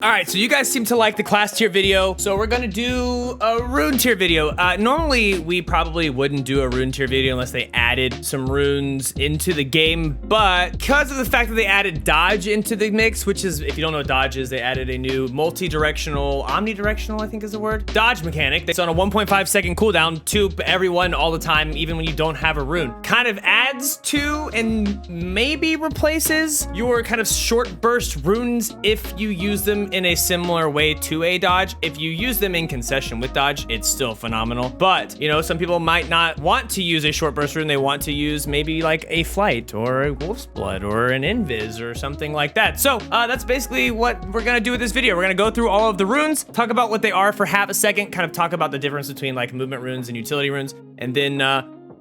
All right, so you guys seem to like the class tier video, so we're gonna do a rune tier video. Normally, we probably wouldn't do a rune tier video unless they added some runes into the game, but because of the fact that they added dodge into the mix, which is, if you don't know what dodge is, they added a new multi-directional, omnidirectional, I think is the word, dodge mechanic. It's on a 1.5 second cooldown to everyone all the time, even when you don't have a rune. Kind of adds to and maybe replaces your kind of short burst runes if you use them in a similar way to a dodge. If you use them in concession with dodge, it's still phenomenal. But, you know, some people might not want to use a short burst rune. They want to use maybe like a flight or a wolf's blood or an invis or something like that. So that's basically what we're gonna do with this video. We're gonna go through all of the runes, talk about what they are for half a second, kind of talk about the difference between like movement runes and utility runes, and then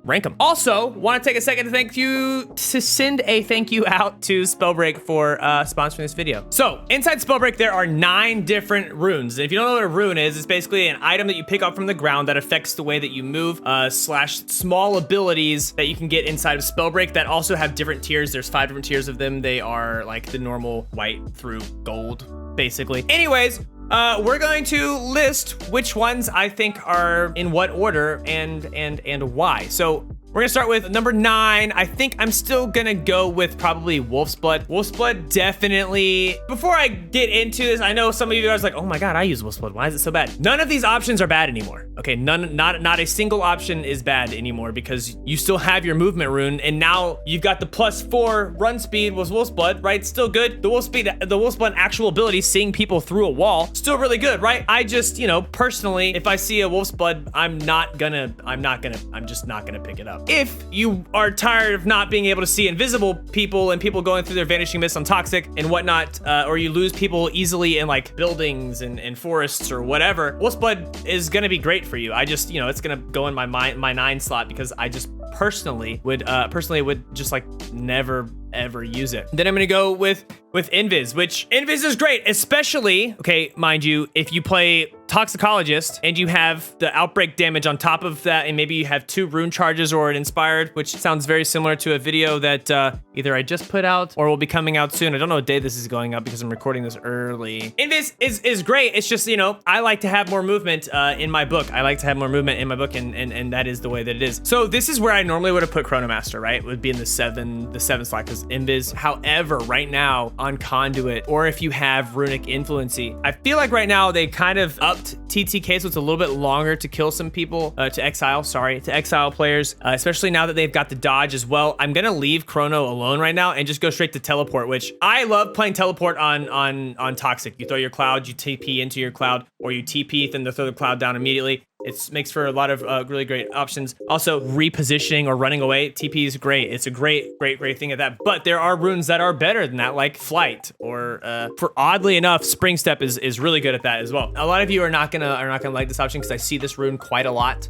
rank them. Also, want to take a second to send a thank you out to Spellbreak for sponsoring this video. So inside Spellbreak, there are 9 different runes. And if you don't know what a rune is, it's basically an item that you pick up from the ground that affects the way that you move, slash small abilities that you can get inside of Spellbreak that also have different tiers. There's 5 different tiers of them. They are like the normal white through gold, basically. Anyways, we're going to list which ones I think are in what order and why. So we're gonna start with number 9. I think I'm still gonna go with probably Wolf's Blood. Wolf's Blood definitely. Before I get into this, I know some of you guys are like, oh my God, I use Wolf's Blood. Why is it so bad? None of these options are bad anymore. Okay, not a single option is bad anymore because you still have your movement rune, and now you've got the +4 run speed with Wolf's Blood, right? Still good. The Wolf's Blood actual ability, seeing people through a wall, still really good, right? I just, you know, personally, if I see a Wolf's Blood, I'm just not gonna pick it up. If you are tired of not being able to see invisible people and people going through their vanishing mist on toxic and whatnot, or you lose people easily in like buildings and forests or whatever, Wolf's Blood is gonna be great for you. I just, you know, it's gonna go in my 9 slot because I just personally would just like never ever use it. Then I'm gonna go with Invis, which Invis is great, especially, okay, mind you, if you play Toxicologist and you have the outbreak damage on top of that, and maybe you have 2 rune charges or an inspired, which sounds very similar to a video that either I just put out or will be coming out soon. I don't know what day this is going up because I'm recording this early. Invis is great. It's just, you know, I like to have more movement in my book. I like to have more movement in my book, and that is the way that it is. So this is where I normally would have put Chrono Master, right? It would be in the 7 slot because Invis. However, right now on Conduit, or if you have Runic Influency, I feel like right now they kind of upped TTK, so it's a little bit longer to kill some people, to exile players, especially now that they've got the dodge as well. I'm gonna leave Chrono alone right now and just go straight to teleport, which I love playing teleport on Toxic. You throw your cloud, you TP into your cloud, or you TP, then they throw the cloud down immediately. It makes for a lot of really great options. Also, repositioning or running away, TP is great. It's a great thing at that. But there are runes that are better than that, like Flight, or for oddly enough, Spring Step is really good at that as well. A lot of you are not gonna like this option because I see this rune quite a lot,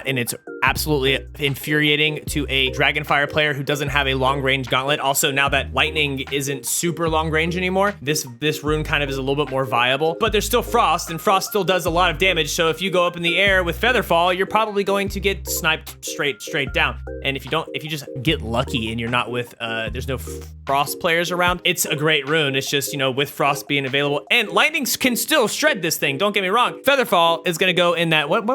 and it's absolutely infuriating to a Dragonfire player who doesn't have a long range gauntlet. Also, now that lightning isn't super long range anymore, this rune kind of is a little bit more viable. But there's still Frost, and Frost still does a lot of damage. So if you go up in the air with Featherfall, you're probably going to get sniped straight down. And if you just get lucky and you're not with there's no Frost players around, it's a great rune. It's just, you know, with Frost being available, and lightning can still shred this thing, don't get me wrong. Featherfall is gonna go in that, what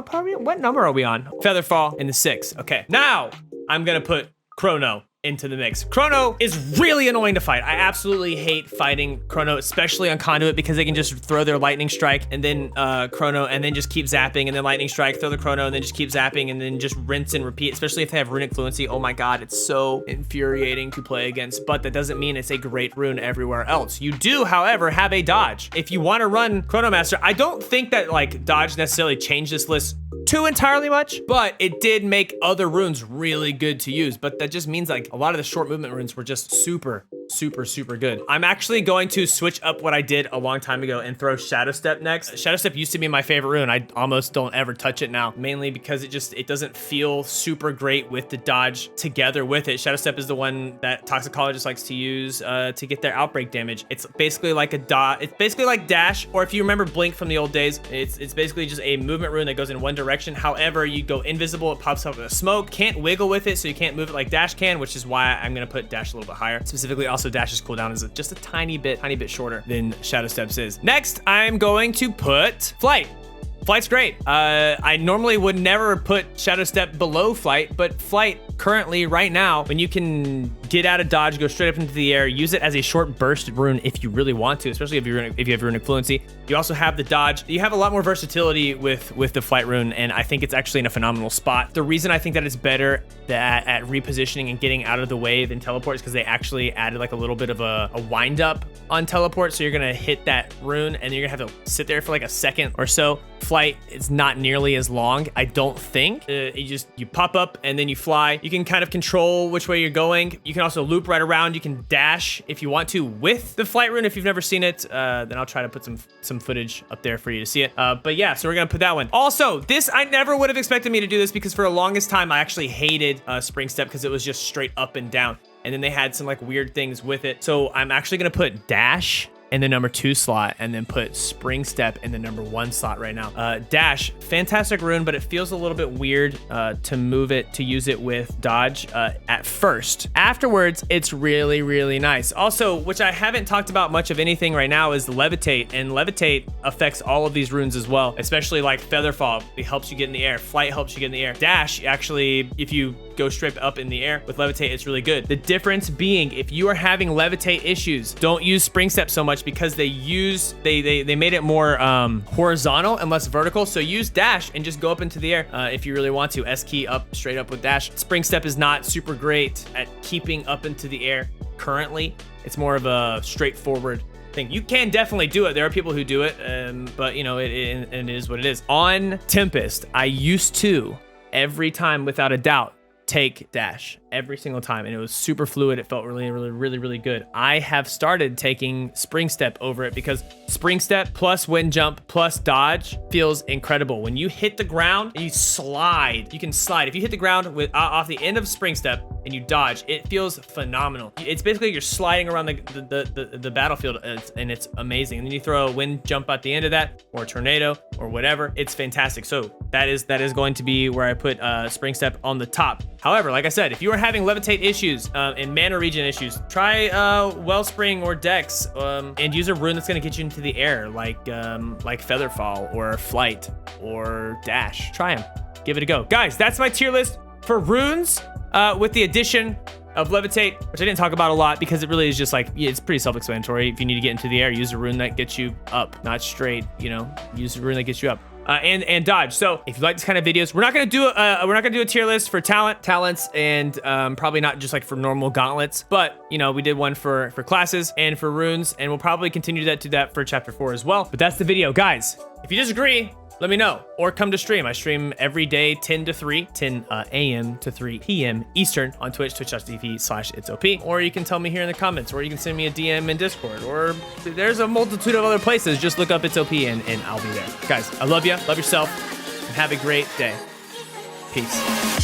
number are we on? Featherfall in the 6. Okay, now I'm gonna put Chrono into the mix. Chrono is really annoying to fight. I absolutely hate fighting Chrono, especially on Conduit, because they can just throw their lightning strike and then Chrono, and then just keep zapping, and then lightning strike, throw the Chrono, and then just keep zapping, and then just rinse and repeat, especially if they have runic fluency. Oh my God, it's so infuriating to play against, but that doesn't mean it's a great rune everywhere else. You do, however, have a dodge. If you want to run Chrono Master, I don't think that like dodge necessarily changed this list too entirely much, but it did make other runes really good to use. But that just means like a lot of the short movement runes were just super good. I'm actually going to switch up what I did a long time ago and throw Shadow Step next. Shadow Step used to be my favorite rune. I almost don't ever touch it now, mainly because it doesn't feel super great with the dodge together with it. Shadow Step is the one that Toxicologist likes to use to get their outbreak damage. It's basically like it's basically like Dash, or if you remember Blink from the old days, it's basically just a movement rune that goes in one direction. However, you go invisible, it pops up with a smoke, can't wiggle with it, so you can't move it like Dash can, which is why I'm gonna put Dash a little bit higher. Specifically, also Also, Dash's cooldown is just a tiny bit shorter than Shadow Steps is. Next, I'm going to put Flight. Flight's great. I normally would never put Shadow Step below Flight, but Flight currently, right now, when you can get out of dodge, go straight up into the air, use it as a short burst rune if you really want to, especially if you have runic fluency. You also have the dodge. You have a lot more versatility with the Flight rune, and I think it's actually in a phenomenal spot. The reason I think that it's better at repositioning and getting out of the way than teleport is because they actually added like a little bit of a wind up on teleport. So you're gonna hit that rune and you're gonna have to sit there for like a second or so. Flight is not nearly as long, I don't think. You pop up and then you fly. You can kind of control which way you're going. You can also loop right around. You can dash if you want to with the Flight rune. If you've never seen it, then I'll try to put some footage up there for you to see it. But yeah, so we're gonna put that one. Also, this, I never would have expected me to do this because for the longest time, I actually hated Spring Step because it was just straight up and down. And then they had some like weird things with it. So I'm actually gonna put Dash in the number 2 slot and then put Spring Step in the number 1 slot right now. Dash, fantastic rune, but it feels a little bit weird to use it with dodge at first. Afterwards, it's really, really nice. Also, which I haven't talked about much of anything right now, is Levitate, and Levitate affects all of these runes as well, especially like Featherfall. It helps you get in the air. Flight helps you get in the air. Dash, actually, if you go straight up in the air with Levitate, it's really good. The difference being, if you are having Levitate issues, don't use Spring Step so much because they made it more horizontal and less vertical. So use Dash and just go up into the air if you really want to. S key up, straight up with Dash. Spring Step is not super great at keeping up into the air currently. It's more of a straightforward thing. You can definitely do it. There are people who do it, but you know, it is what it is. On Tempest, I used to, every time without a doubt, take Dash every single time, and it was super fluid. It felt really good. I have started taking Spring Step over it because Spring Step plus Wind Jump plus dodge feels incredible. When you hit the ground and you slide, you can slide. If you hit the ground with off the end of Spring Step and you dodge, it feels phenomenal. It's basically you're sliding around the battlefield, and it's amazing. And then you throw a Wind Jump at the end of that, or a Tornado, or whatever. It's fantastic. So that is going to be where I put Spring Step on the top. However, like I said, if you are having Levitate issues and mana regen issues, try Wellspring or Dex and use a rune that's going to get you into the air, like Featherfall or Flight or Dash. Try them. Give it a go. Guys, that's my tier list for runes with the addition of Levitate, which I didn't talk about a lot because it really is just like, it's pretty self-explanatory. If you need to get into the air, use a rune that gets you up, not straight, you know, use a rune that gets you up. And dodge. So if you like this kind of videos, we're not gonna do a tier list for talents, and probably not just like for normal gauntlets, but you know, we did one for classes and for runes, and we'll probably continue to do that for chapter 4 as well. But that's the video, guys. If you disagree, let me know, or come to stream. I stream every day 10 a.m. to 3 p.m. Eastern on Twitch, twitch.tv/itsop. Or you can tell me here in the comments, or you can send me a DM in Discord, or there's a multitude of other places. Just look up It's OP and I'll be there. Guys, I love you, love yourself, and have a great day. Peace.